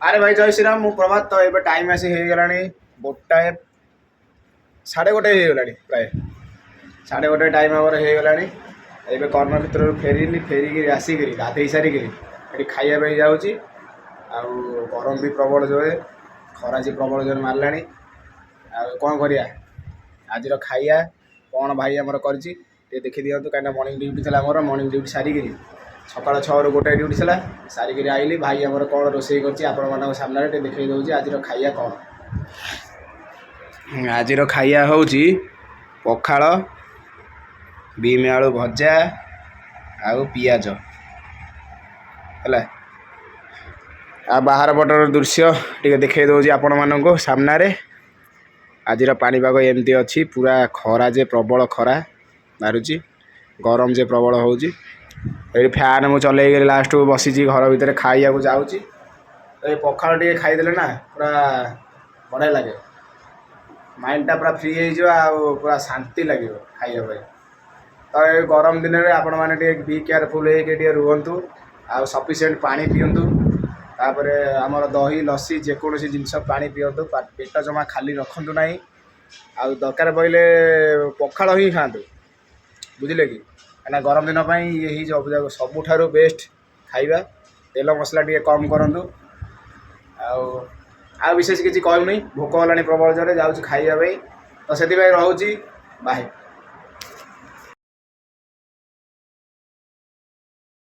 अरे भाई जय श्री राम मु प्रभात तो ये टाइम आसी हो गला गोटाए 1:30 हो गला प्राय 1:30 टाइम आवर हो गला ये कर्मक्षेत्र फेरिली फेरिकी आसिक गाधे सारिक ये खाइबा जाऊँगी गरम भी प्रबल जोरे खरा जी प्रबल जोर मारला कौन करिया आज खाइया कौन भाई आमर कर देखी दिखाँ कहीं मर्निंग ड्यूटी थी मोर मर्निंग ड्यूटी सारिक सकाल 6 ରୁ गोटे ड्यूटी थी सारिक आइली भाई आमर कौन रोषे कर सामने देखई दूसरी आज खाइया कौन आज खाइया हूँ पखाल बीम आलू भजा आउ पियाज है आ बाहर पटर दृश्य टे देखई दूसरी आपण मानक सामने आज पानीपाग एमती अच्छी पूरा खरा जे प्रबल खरा मारुची गरम जे प्रबल होची ये फैन मुझे चल लास्ट बसी घर भितर खाइया जाऊँगी पखाल टे खाईदे ना पूरा बढ़िया लगे माइंडटा पूरा फ्री हो पूरा शांति लगे खाइबा तो ये गरम दिन में आपण मैंने बी केयरफुल हो रुहतु आ सफिसीयंट पानी पींतु तापर आमर दही लस्सी जेकोसी जिनस पानी पींतु पेट जमा खाली रखु ना आ दरकार पड़े पखाल ही खातु बुझे कि कहीं गरम दिन ये सबुठ बेस्ट खाइबा तेल मसला टे कम करूँ आ विशेष किसी कहूनी भोक होगा प्रबल जोरे जाऊँ खाइबा तो से रोचे बाय।